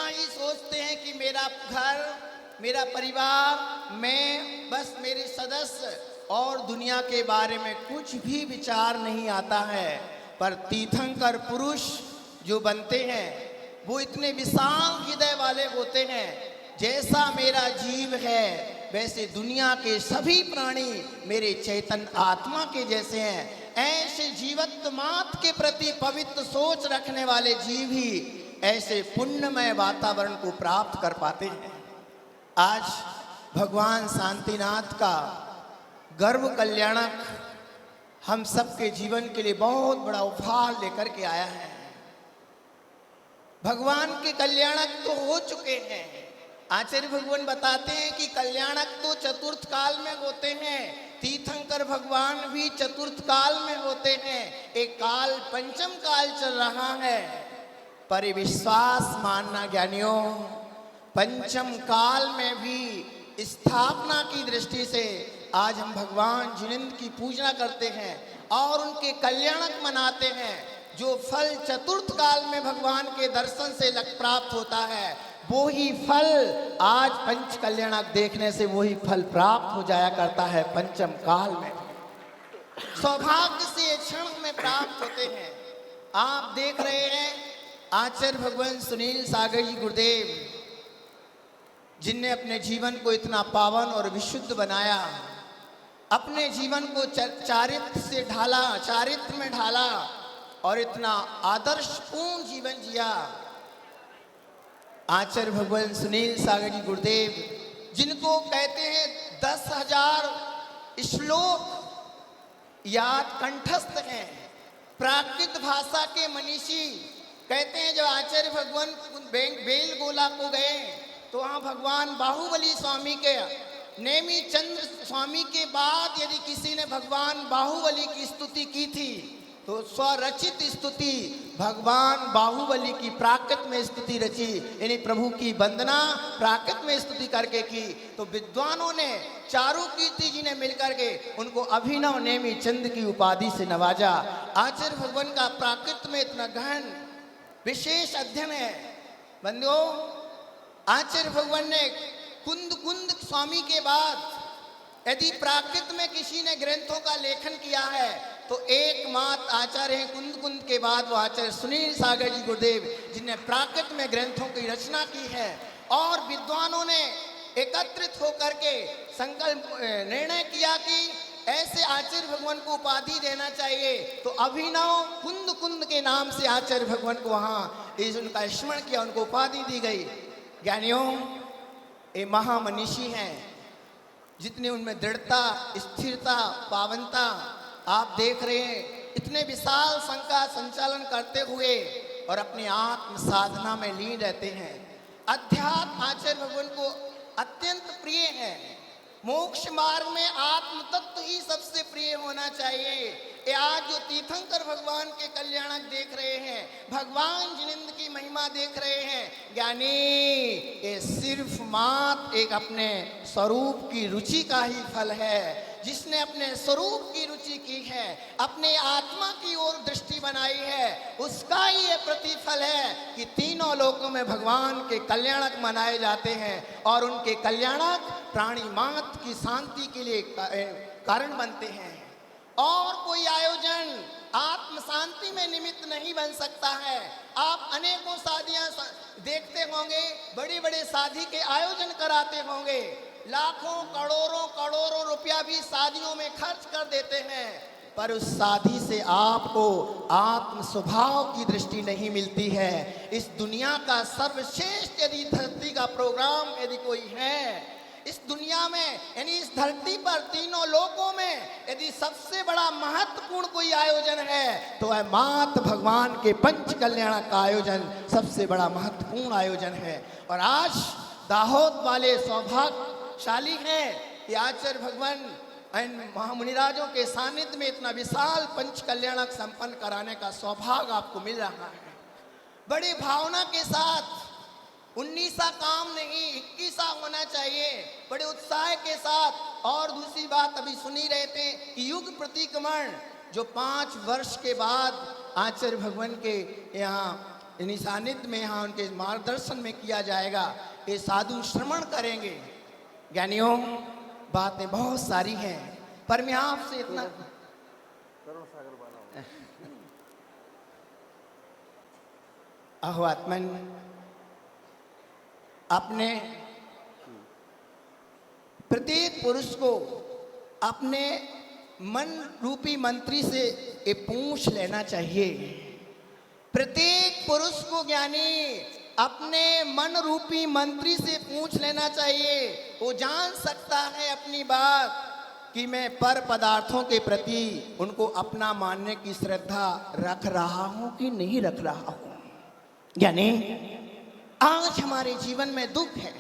इतना ही सोचते हैं कि मेरा घर, मेरा परिवार, मैं, बस मेरे सदस्य, और दुनिया के बारे में कुछ भी विचार नहीं आता है। पर तीर्थंकर पुरुष जो बनते हैं वो इतने विशाल हृदय वाले होते हैं, जैसा मेरा जीव है वैसे दुनिया के सभी प्राणी मेरे चैतन्य आत्मा के जैसे हैं। ऐसे जीवत्व मात्र के प्रति पवित्र सोच रखने वाले जीव ही ऐसे पुण्यमय वातावरण को प्राप्त कर पाते हैं। आज भगवान शांतिनाथ का गर्व कल्याणक हम सबके जीवन के लिए बहुत बड़ा उपहार लेकर के आया है। भगवान के कल्याणक तो हो चुके हैं। आचार्य भगवान बताते हैं कि कल्याणक तो चतुर्थ काल में होते हैं, तीर्थंकर भगवान भी चतुर्थ काल में होते हैं। एक काल पंचम काल चल रहा है, पर विश्वास मानना ज्ञानियों, पंचम काल में भी स्थापना की दृष्टि से आज हम भगवान जिनेंद्र की पूजा करते हैं और उनके कल्याणक मनाते हैं। जो फल चतुर्थ काल में भगवान के दर्शन से प्राप्त होता है, वो ही फल आज पंच कल्याणक देखने से वही फल प्राप्त हो जाया करता है पंचम काल में। सौभाग्य से क्षण में प्राप्त होते हैं। आप देख रहे हैं आचार्य भगवान सुनील सागर जी गुरुदेव, जिनने अपने जीवन को इतना पावन और विशुद्ध बनाया, अपने जीवन को चारित्र से ढाला, चारित्र में ढाला और इतना आदर्शपूर्ण जीवन जिया। आचार्य भगवान सुनील सागर जी गुरुदेव, जिनको कहते हैं 10,000 श्लोक याद कंठस्थ हैं, प्राकृत भाषा के मनीषी। कहते हैं जब आचार्य भगवान बेल गोला को गए तो वहाँ भगवान बाहुबली स्वामी के, नेमी चंद्र स्वामी के बाद यदि किसी ने भगवान बाहुबली की स्तुति की थी तो स्वरचित स्तुति भगवान बाहुबली की प्राकृत में स्तुति रची, यानी प्रभु की वंदना प्राकृत में स्तुति करके की। तो विद्वानों ने, चारुकीर्ति जी ने मिलकर के उनको अभिनव नेमी चंद की उपाधि से नवाजा। आचार्य भगवान का प्राकृत में इतना गहन विशेष अध्ययन है। बंधुओं, आचार्य भगवान ने कुंद स्वामी के बाद यदि प्राकृत में किसी ने ग्रंथों का लेखन किया है तो एकमात्र आचार्य हैं कुंद के बाद वो आचार्य सुनील सागर जी गुरुदेव, जिन्हें प्राकृत में ग्रंथों की रचना की है। और विद्वानों ने एकत्रित होकर के संकल्प निर्णय किया कि ऐसे आचार्य भगवान को उपाधि देना चाहिए। तो अभिनव कुंद के नाम से आचार्य भगवान को वहाँ उनका स्मरण किया, उनको उपाधि दी गई। ज्ञानियों, ये महामनीषी हैं, जितनी उनमें दृढ़ता, स्थिरता, पावनता आप देख रहे हैं। इतने विशाल संघ का संचालन करते हुए और अपनी आत्म साधना में लीन रहते हैं। अध्यात्म आचार्य भगवान को अत्यंत प्रिय है। मोक्ष मार्ग में आत्म तत्व ही सबसे प्रिय होना चाहिए। ये आज जो तीर्थंकर भगवान के कल्याणक देख रहे हैं, भगवान जिनेंद्र की महिमा देख रहे हैं, ज्ञानी, ये सिर्फ मात्र एक अपने स्वरूप की रुचि का ही फल है। जिसने अपने स्वरूप की रुचि की है, अपने आत्मा की ओर दृष्टि बनाई है, उसका ही ये प्रतिफल है कि तीनों लोकों में भगवान के कल्याणक मनाए जाते हैं और उनके कल्याणक प्राणी मात्र की शांति के लिए कारण बनते हैं। और कोई आयोजन आत्म शांति में निमित्त नहीं बन सकता है। आप अनेकों शादियां देखते होंगे, बड़े बड़े शादी के आयोजन कराते होंगे, लाखों करोड़ों रुपया भी शादियों में खर्च कर देते हैं, पर उस शादी से आपको आत्म स्वभाव की दृष्टि नहीं मिलती है। इस दुनिया का सर्वश्रेष्ठ यदि धरती का प्रोग्राम यदि कोई है इस दुनिया में, यानी इस धरती पर तीनों लोकों में यदि सबसे बड़ा महत्वपूर्ण कोई आयोजन है तो है मात्र भगवान के पंच कल्याण का आयोजन सबसे बड़ा महत्वपूर्ण आयोजन है। और आज दाहोद वाले सौभाग्यशाली हैं कि आचार्य भगवान महामुनिराजों के सानिध्य में इतना विशाल पंच कल्याणक संपन्न कराने का सौभाग्य आपको मिल रहा है। बड़ी भावना के साथ 19वां काम नहीं 21वां होना चाहिए, बड़े उत्साह के साथ। और दूसरी बात अभी सुनी रहे थे कि युग प्रतिक्रमण जो 5 वर्ष के बाद आचार्य भगवान के यहाँ इन्हीं सानिध्य में यहाँ उनके मार्गदर्शन में किया जाएगा। ये साधु श्रवण करेंगे। ज्ञानियों, बातें बहुत सारी हैं, पर मैं आपसे इतना अहो आत्मन, अपने प्रत्येक पुरुष को अपने मन रूपी मंत्री से ये पूछ लेना चाहिए। प्रत्येक पुरुष को ज्ञानी अपने मन रूपी मंत्री से पूछ लेना चाहिए। वो जान सकता है अपनी बात कि मैं पर पदार्थों के प्रति उनको अपना मानने की श्रद्धा रख रहा हूं कि नहीं रख रहा हूं। यानी आज हमारे जीवन में दुख है,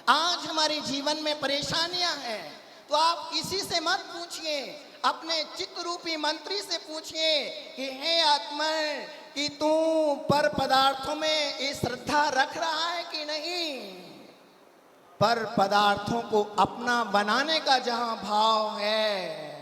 आज हमारे जीवन में परेशानियां हैं, तो आप किसी से मत पूछिए, अपने चित्त रूपी मंत्री से पूछिए कि हे आत्मा, कि तू पर पदार्थों में ये श्रद्धा रख रहा है कि नहीं। पर पदार्थों को अपना बनाने का जहां भाव है,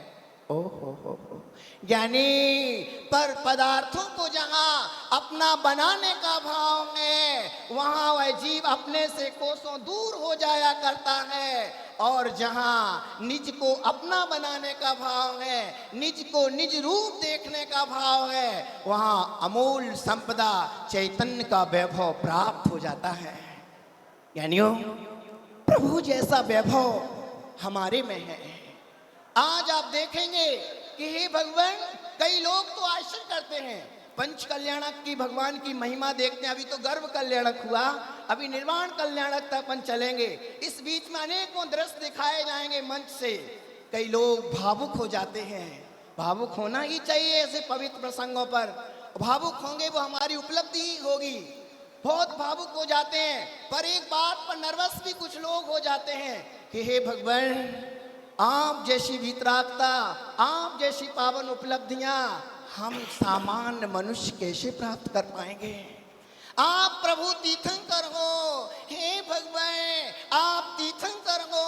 ओ हो, यानी पर पदार्थों को जहां अपना बनाने का भाव है, वहां वह जीव अपने से कोसों दूर हो जाया करता है। और जहां निज को अपना बनाने का भाव है, निज को निज रूप देखने का भाव है, वहां अमूल संपदा चैतन्य का वैभव प्राप्त हो जाता है। यानियों, प्रभु जैसा वैभव हमारे में है। आज आप देखेंगे कि हे भगवान, कई लोग तो आश्चर्य करते हैं, पंच कल्याणक की भगवान की महिमा देखते हैं। अभी तो गर्भ कल्याणक हुआ, अभी निर्वाण कल्याणक तक अपन चलेंगे। इस बीच में अनेकों दृश्य दिखाए जाएंगे मंच से। कई लोग भावुक हो जाते हैं। भावुक होना ही चाहिए ऐसे पवित्र प्रसंगों पर। भावुक होंगे वो हमारी उपलब्धि ही होगी। बहुत भावुक हो जाते हैं, पर एक बात पर नर्वस भी कुछ लोग हो जाते हैं कि हे भगवान, आप जैसी वितरागता, आप जैसी पावन उपलब्धियां हम सामान्य मनुष्य कैसे प्राप्त कर पाएंगे। आप प्रभु तीर्थंकर हो, हे भगवान, आप तीर्थंकर हो।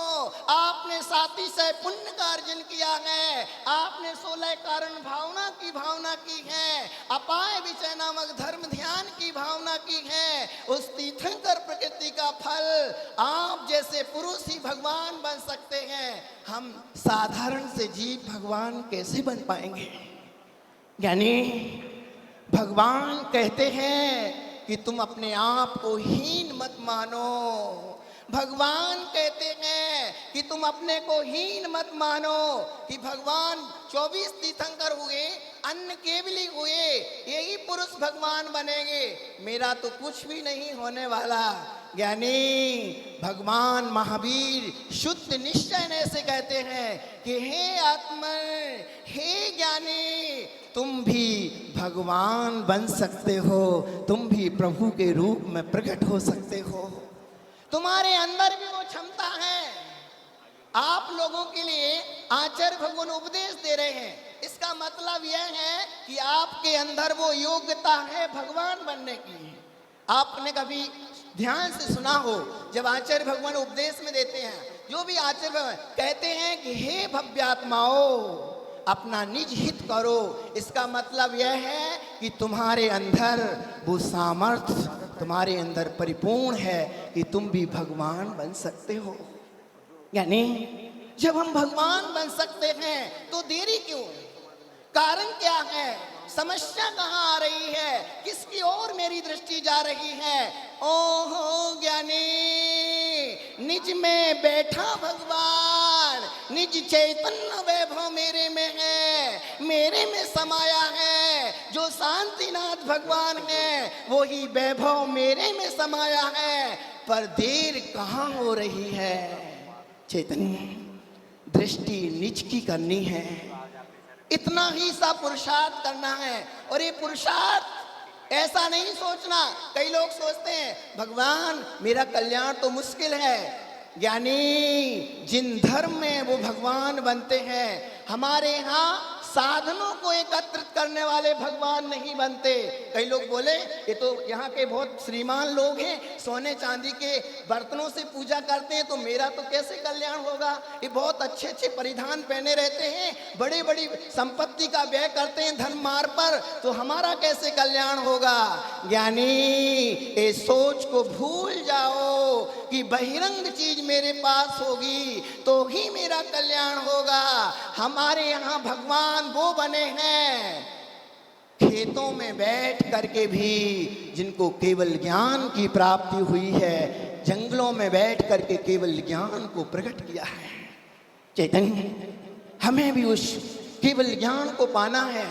आपने 37 पुण्य का अर्जन किया है, आपने 16 कारण भावना की है, अपाय विचय नामक धर्म ध्यान की भावना की है। उस तीर्थंकर प्रकृति का फल आप जैसे पुरुष ही भगवान बन सकते हैं। हम साधारण से जीव भगवान कैसे बन पाएंगे। यानी भगवान कहते हैं कि तुम अपने आप को हीन मत मानो। भगवान कहते हैं कि तुम अपने को हीन मत मानो। कि भगवान 24 तीर्थंकर हुए, अन्न केवली हुए, यही पुरुष भगवान बनेंगे, मेरा तो कुछ भी नहीं होने वाला। यानी भगवान महावीर शुद्ध निश्चय से कहते हैं कि हे आत्मा, हे ज्ञानी, तुम भी भगवान बन सकते हो, तुम भी प्रभु के रूप में प्रकट हो सकते हो। तुम्हारे अंदर भी वो क्षमता है। आप लोगों के लिए आचार्य भगवान उपदेश दे रहे हैं। इसका मतलब यह है कि आपके अंदर वो योग्यता है भगवान बनने की। आपने कभी ध्यान से सुना हो, जब आचार्य भगवान उपदेश में देते हैं, जो भी आचार्य भगवान कहते हैं कि हे भव्यात्माओ, अपना निज हित करो। इसका मतलब यह है कि तुम्हारे अंदर वो सामर्थ्य तुम्हारे अंदर परिपूर्ण है कि तुम भी भगवान बन सकते हो। यानी जब हम भगवान बन सकते हैं तो देरी क्यों? कारण क्या है? समस्या कहाँ आ रही है? किसकी ओर मेरी दृष्टि जा रही है? ओहो ज्ञानी, निज में बैठा भगवान, निज चैतन्य वैभव मेरे में है, मेरे में समाया है। जो शांतिनाथ भगवान है वही वैभव मेरे में समाया है। पर देर कहाँ हो रही है? चैतन्य दृष्टि निज की करनी है। इतना ही सा पुरुषार्थ करना है। और ये पुरुषार्थ ऐसा नहीं सोचना, कई लोग सोचते हैं भगवान मेरा कल्याण तो मुश्किल है। यानी जिन धर्म में वो भगवान बनते हैं, हमारे यहाँ साधनों को एकत्रित करने वाले भगवान नहीं बनते। कई लोग बोले ये तो यहाँ के बहुत श्रीमान लोग हैं, सोने चांदी के बर्तनों से पूजा करते हैं, तो मेरा तो कैसे कल्याण होगा। ये बहुत अच्छे अच्छे परिधान पहने रहते हैं, बड़ी बड़ी संपत्ति का व्यय करते हैं धन मार पर, तो हमारा कैसे कल्याण होगा। ज्ञानी ये सोच को भूल जाओ कि बहिरंग चीज मेरे पास होगी तो ही मेरा कल्याण होगा। हमारे यहाँ भगवान वो बने हैं खेतों में बैठ करके भी जिनको केवल ज्ञान की प्राप्ति हुई है, जंगलों में बैठ करके केवल ज्ञान को प्रकट किया है। चैतन्य हमें भी उस केवल ज्ञान को पाना है।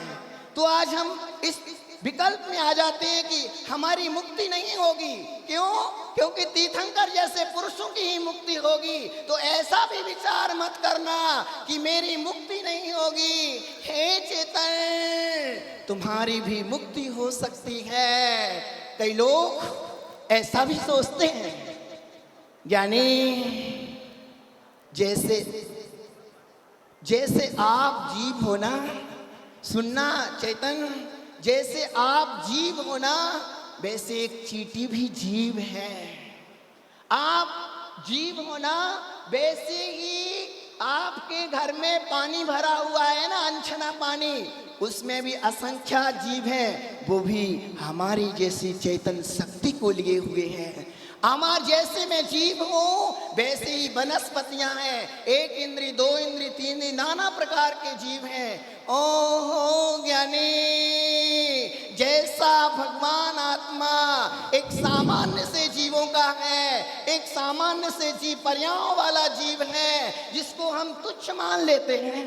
तो आज हम इस विकल्प में आ जाते हैं कि हमारी मुक्ति नहीं होगी। क्यों? क्योंकि तीर्थंकर जैसे पुरुषों की ही मुक्ति होगी। तो ऐसा भी विचार मत करना कि मेरी मुक्ति नहीं होगी। हे चेतन, तुम्हारी भी मुक्ति हो सकती है। कई लोग ऐसा भी सोचते हैं, यानी जैसे आप जीव हो ना, सुनना चैतन्य, जैसे आप जीव हो ना वैसे एक चींटी भी जीव है। आप जीव हो ना वैसे ही आपके घर में पानी भरा हुआ है ना, अनछना पानी, उसमें भी असंख्य जीव हैं, वो भी हमारी जैसी चेतन शक्ति को लिए हुए हैं। हमार जैसे मैं जीव हूँ वैसे ही वनस्पतियां हैं, एक इंद्री, दो इंद्री, तीन इंद्री, नाना प्रकार के जीव हैं। ओहो ज्ञानी, जैसा भगवान आत्मा एक सामान्य से जीवों का है, एक सामान्य से जीव पर्यायों वाला जीव है जिसको हम तुच्छ मान लेते हैं।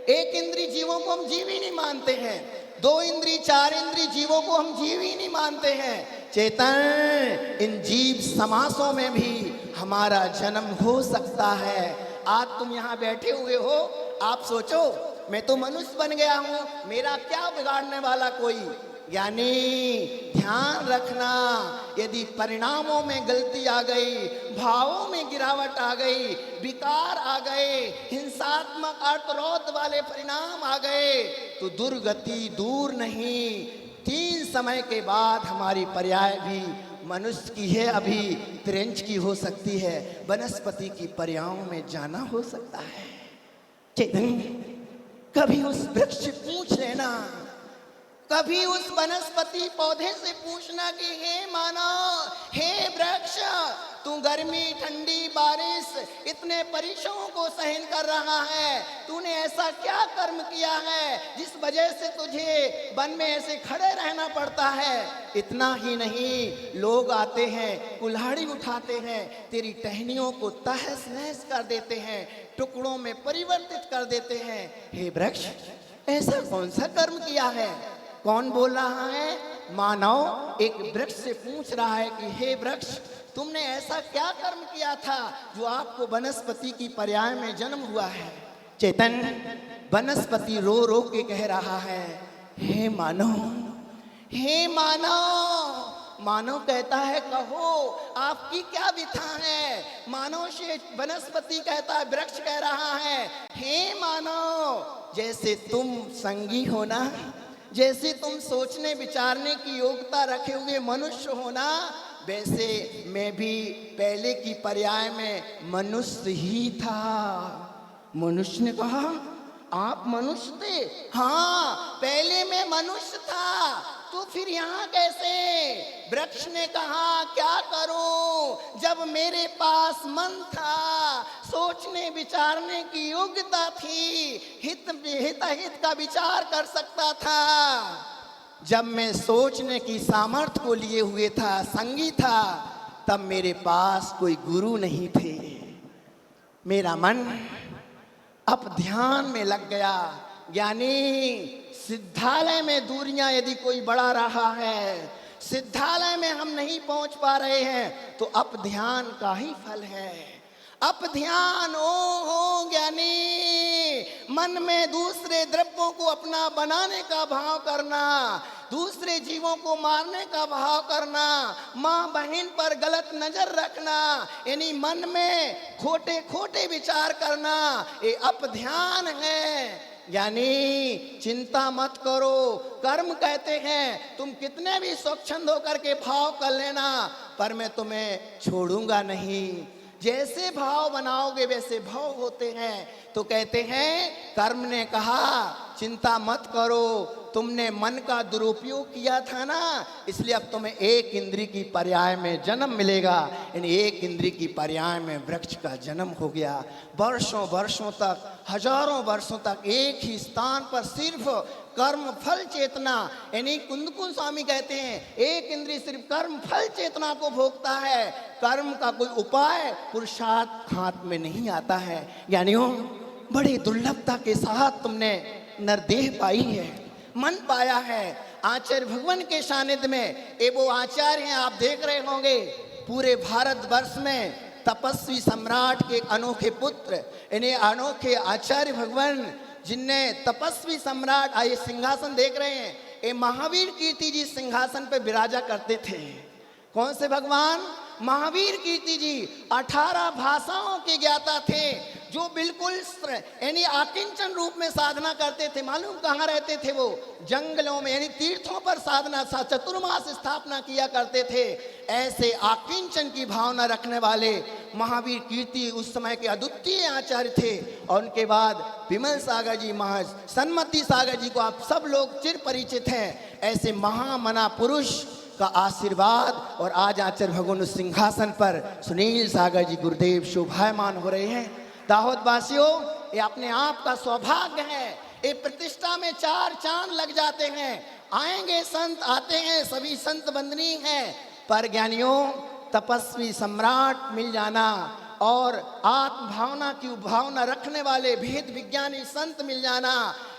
एक इंद्री जीवों को हम जीव ही नहीं मानते हैं, दो इंद्री, चार इंद्री जीवों को हम जीव ही नहीं मानते हैं। चेतन, इन जीव समासों में भी हमारा जन्म हो सकता है। आज तुम यहाँ बैठे हुए हो, आप सोचो मैं तो मनुष्य बन गया हूँ, मेरा क्या बिगाड़ने वाला कोई। यानी ध्यान रखना, यदि परिणामों में गलती आ गई, भावों में गिरावट आ गई, विकार आ गए, हिंसात्मक अर्थरोध वाले परिणाम आ गए, तो दुर्गति दूर नहीं, 3 समय के बाद हमारी पर्याय भी मनुष्य की है, अभी त्रिंच की हो सकती है, वनस्पति की पर्यायों में जाना हो सकता है। चेतन, कभी उस वृक्ष से पूछ लेना, कभी उस वनस्पति पौधे से पूछना कि हे मानव, हे वृक्ष, तू गर्मी, ठंडी, बारिश, इतने परीक्षाओं को सहन कर रहा है, तूने ऐसा क्या कर्म किया है जिस वजह से तुझे वन में ऐसे खड़े रहना पड़ता है। इतना ही नहीं, लोग आते हैं, कुल्हाड़ी उठाते हैं, तेरी टहनियों को तहस नहस कर देते हैं, टुकड़ों में परिवर्तित कर देते हैं। हे वृक्ष, ऐसा कौन सा कर्म किया है? कौन बोल रहा है? मानव एक वृक्ष से पूछ रहा है कि हे वृक्ष, तुमने ऐसा क्या कर्म किया था जो आपको वनस्पति की पर्याय में जन्म हुआ है। चेतन, वनस्पति रो रो के कह रहा है, हे मानव, हे मानव। मानव कहता है, कहो आपकी क्या व्यथा है। मानव से वनस्पति कहता है, वृक्ष कह रहा है, हे मानव, जैसे तुम संगी हो ना, जैसे तुम सोचने विचारने की योग्यता रखे हुए मनुष्य हो ना, वैसे मैं भी पहले की पर्याय में मनुष्य ही था। मनुष्य ने कहा, आप मनुष्य थे? हाँ, पहले मैं मनुष्य था, तो फिर यहाँ कैसे? वृक्ष ने कहा, क्या करूं, जब मेरे पास मन था, सोचने विचारने की योग्यता थी, हित का विचार कर सकता था, जब मैं सोचने की सामर्थ्य को लिए हुए था, संगी था, तब मेरे पास कोई गुरु नहीं थे। मेरा मन अब ध्यान में लग गया। यानी सिद्धालय में दूरियां यदि कोई बढ़ा रहा है, सिद्धालय में हम नहीं पहुंच पा रहे हैं, तो अब ध्यान का ही फल है। अब ध्यान हो ज्ञानी, मन में दूसरे द्रव्यों को अपना बनाने का भाव करना, दूसरे जीवों को मारने का भाव करना, माँ बहन पर गलत नजर रखना, यानी मन में खोटे खोटे विचार करना, ये अप ध्यान है। यानी चिंता मत करो। कर्म कहते हैं तुम कितने भी स्वच्छंद होकर के भाव कर लेना, पर मैं तुम्हें छोड़ूंगा नहीं। जैसे भाव बनाओगे वैसे भाव होते हैं। तो कहते हैं कर्म ने कहा चिंता मत करो, तुमने मन का दुरुपयोग किया था ना, इसलिए अब तुम्हें एक इंद्री की पर्याय में जन्म मिलेगा। इन एक इंद्री की पर्याय में वृक्ष का जन्म हो गया। वर्षों वर्षों तक, हजारों वर्षों तक एक ही स्थान पर सिर्फ कर्म फल चेतना, यानी कुंदकुंद स्वामी कहते हैं एक इंद्री सिर्फ कर्म फल चेतना को भोगता है। कर्म का कोई उपाय पुरुषार्थ हाथ में नहीं आता है। यानी बड़ी दुर्लभता के साथ तुमने नरदेह पाई है, मन पाया है। आचार्य भगवान के सानिध्य में ये वो आचार्य हैं, आप देख रहे होंगे पूरे भारतवर्ष में तपस्वी सम्राट के अनोखे पुत्र, इन्हें अनोखे आचार्य भगवान जिनने तपस्वी सम्राट, आइए सिंहासन देख रहे हैं, ये महावीर कीर्ति जी सिंहासन पे विराजा करते थे। कौन से भगवान? महावीर कीर्ति जी 18 भाषाओं के ज्ञाता थे, जो बिल्कुल यानी आकिंचन रूप में साधना करते थे। मालूम कहाँ रहते थे वो? जंगलों में, यानी तीर्थों पर साधना, चतुर्मास स्थापना किया करते थे। ऐसे आकिंचन की भावना रखने वाले महावीर कीर्ति उस समय के अद्वितीय आचार्य थे। और उनके बाद विमल सागर जी, महाराज सन्मति सागर जी को आप सब लोग चिर परिचित हैं। ऐसे महामना पुरुष का आशीर्वाद, और आज आचार्य भगवान उस सिंहासन पर सुनील सागर जी गुरुदेव शोभायमान हो रहे हैं। दाहोद वासियों, ये अपने आप का सौभाग्य है। ये प्रतिष्ठा में 4 चांद लग जाते हैं। आएंगे संत, आते हैं, सभी संत वंदनीय हैं, पर ज्ञानियों तपस्वी सम्राट मिल जाना और आत्म भावना की भावना रखने वाले भेद विज्ञानी संत मिल जाना,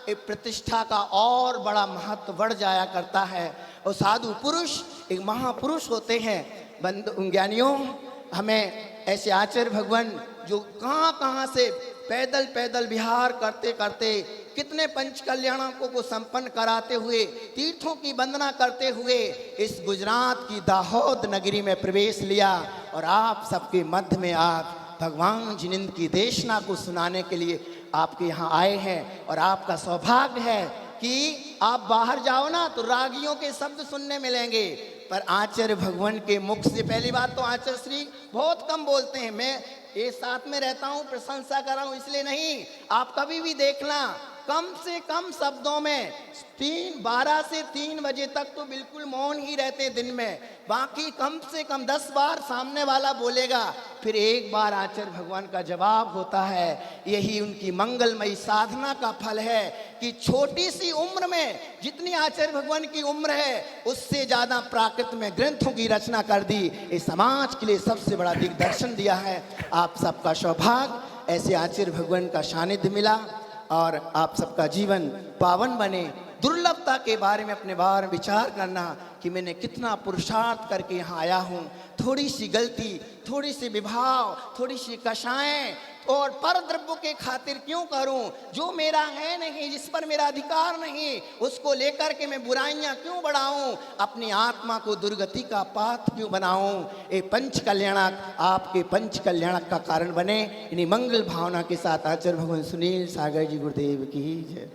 ये प्रतिष्ठा का और बड़ा महत्व बढ़ जाया करता है। और साधु पुरुष एक महापुरुष होते हैं। बंधु ज्ञानियों, हमें ऐसे आचार्य भगवान जो कहाँ कहाँ से पैदल पैदल विहार करते करते, कितने पंच कल्याणों को संपन्न कराते हुए, तीर्थों की वंदना करते हुए इस गुजरात की दाहोद नगरी में प्रवेश लिया। और आप सबके मध्य में आप भगवान जिनेंद्र की देशना को सुनाने के लिए आपके यहाँ आए हैं। और आपका सौभाग्य है कि आप बाहर जाओ ना तो रागियों के शब्द सुनने मिलेंगे, पर आचार्य भगवान के मुख से, पहली बात तो आचार्य श्री बहुत कम बोलते हैं। मैं ये साथ में रहता हूँ, प्रशंसा कर रहा हूँ इसलिए नहीं, आप कभी भी देखना कम से कम शब्दों में 12 से 3 बजे तक तो बिल्कुल मौन ही रहते दिन में। बाकी कम से कम 10 बार सामने वाला बोलेगा, फिर 1 बार आचार्य भगवान का जवाब होता है। यही उनकी मंगलमयी साधना का फल है कि छोटी सी उम्र में जितनी आचार्य भगवान की उम्र है उससे ज़्यादा प्राकृत में ग्रंथों की रचना कर दी। इस समाज के लिए सबसे बड़ा दिग्दर्शन दिया है। आप सबका सौभाग्य ऐसे आचार्य भगवान का सानिध्य मिला और आप सबका जीवन पावन बने। दुर्लभता के बारे में अपने बारे में विचार करना कि मैंने कितना पुरुषार्थ करके यहाँ आया हूँ। थोड़ी सी गलती, थोड़ी सी विभाव, थोड़ी सी कषाएं और पर द्रव्य के खातिर क्यों करूं? जो मेरा है नहीं, जिस पर मेरा अधिकार नहीं, उसको लेकर के मैं बुराइयां क्यों बढ़ाऊं? अपनी आत्मा को दुर्गति का पाथ क्यों बनाऊं? ये पंच कल्याणक आपके पंच कल्याणक का कारण बने। इन्हीं मंगल भावना के साथ आचार्य भगवान सुनील सागर जी गुरुदेव की जय।